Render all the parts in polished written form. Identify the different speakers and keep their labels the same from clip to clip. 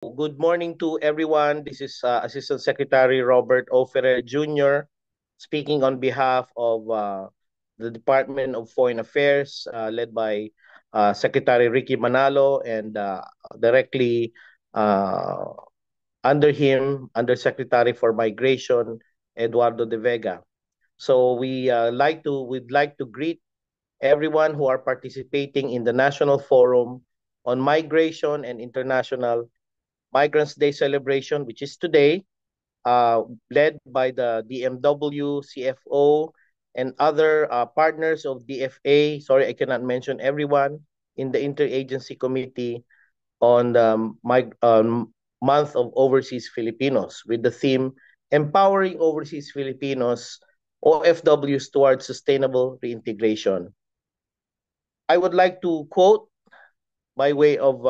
Speaker 1: Good morning to everyone. This is Assistant Secretary Robert O. Ferrer Jr. speaking on behalf of the Department of Foreign Affairs, led by Secretary Ricky Manalo, and directly uh, under him, Undersecretary for Migration, Eduardo De Vega. So we'd like to greet everyone who are participating in the National Forum on Migration and International Migrants Day celebration, which is today, led by the DMW, CFO, and other partners of DFA. Sorry, I cannot mention everyone in the Interagency Committee on the Month of Overseas Filipinos with the theme Empowering Overseas Filipinos, OFWs towards Sustainable Reintegration. I would like to quote, by way of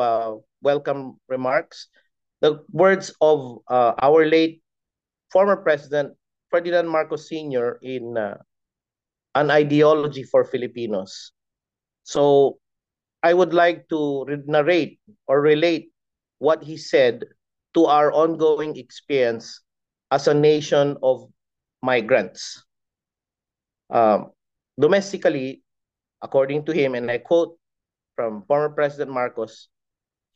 Speaker 1: welcome remarks, the words of our late former President Ferdinand Marcos Sr. in An Ideology for Filipinos. So I would like to narrate or relate what he said to our ongoing experience as a nation of migrants. Um, Domestically, according to him, and I quote from former President Marcos,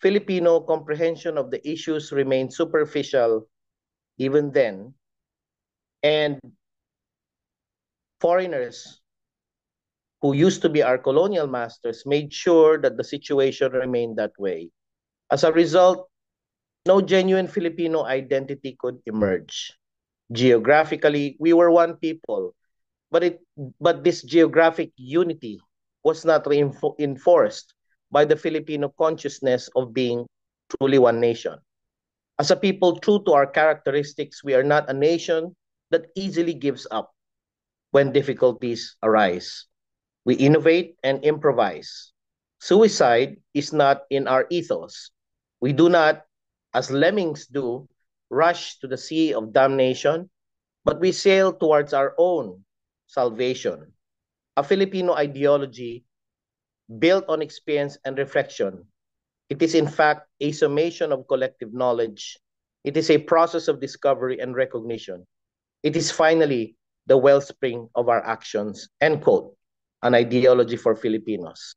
Speaker 1: Filipino comprehension of the issues remained superficial even then, and foreigners who used to be our colonial masters made sure that the situation remained that way. As a result, no genuine Filipino identity could emerge. Geographically, we were one people, but this geographic unity was not reinforced by the Filipino consciousness of being truly one nation. As a people true to our characteristics, we are not a nation that easily gives up when difficulties arise. We innovate and improvise. Suicide is not in our ethos. We do not, as lemmings do, rush to the sea of damnation, but we sail towards our own salvation. A Filipino ideology built on experience and reflection. It is, in fact, a summation of collective knowledge. It is a process of discovery and recognition. It is finally the wellspring of our actions. End quote. An ideology for Filipinos.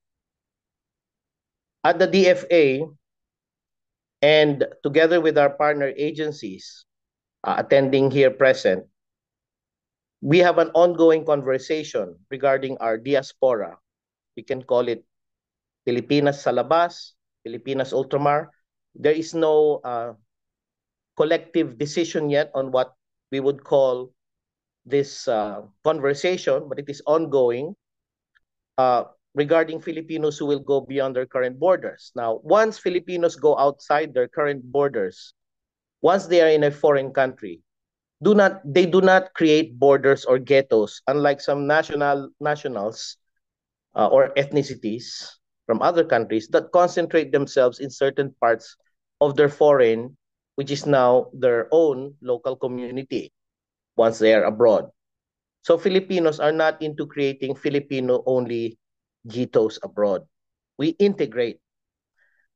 Speaker 1: At the DFA, and together with our partner agencies attending here present, we have an ongoing conversation regarding our diaspora. We can call it Pilipinas sa labas, Pilipinas Ultramar. There is no collective decision yet on what we would call this conversation, but it is ongoing regarding Filipinos who will go beyond their current borders. Now, once Filipinos go outside their current borders, once they are in a foreign country, they do not create borders or ghettos, unlike some nationals or ethnicities from other countries that concentrate themselves in certain parts of their foreign, which is now their own local community once they are abroad. So Filipinos are not into creating Filipino-only ghettos abroad. We integrate.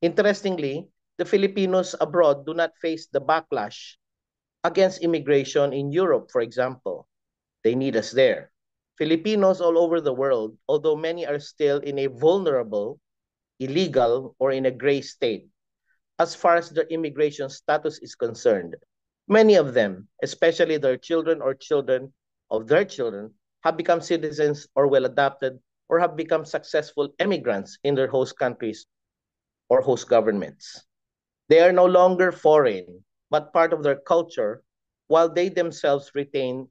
Speaker 1: Interestingly, the Filipinos abroad do not face the backlash against immigration in Europe, for example. They need us there. Filipinos all over the world, although many are still in a vulnerable, illegal, or in a gray state, as far as their immigration status is concerned, many of them, especially their children or children of their children, have become citizens or well adapted or have become successful immigrants in their host countries or host governments. They are no longer foreign, but part of their culture, while they themselves retain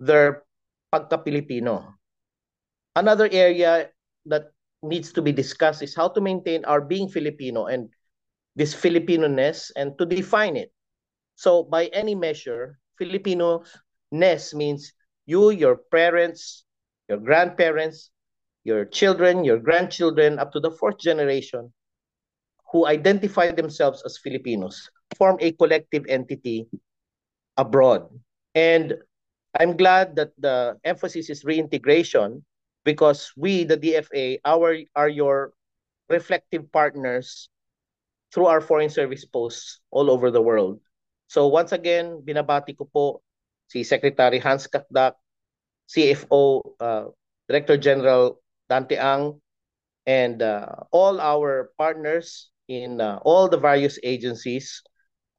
Speaker 1: their pagka-Pilipino. Another area that needs to be discussed is how to maintain our being Filipino and this Filipino-ness and to define it. So by any measure, Filipino-ness means you, your parents, your grandparents, your children, your grandchildren, up to the fourth generation, who identify themselves as Filipinos, form a collective entity abroad. And I'm glad that the emphasis is reintegration because we, the DFA, are your reflective partners through our foreign service posts all over the world. So once again, binabati ko po si Secretary Hans Kakdak, CFO Director General Dante Ang, and all our partners in all the various agencies.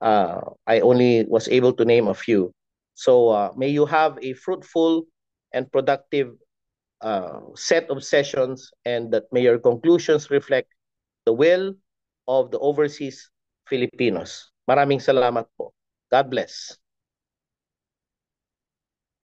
Speaker 1: I only was able to name a few. So may you have a fruitful and productive set of sessions, and that may your conclusions reflect the will of the overseas Filipinos. Maraming salamat po. God bless.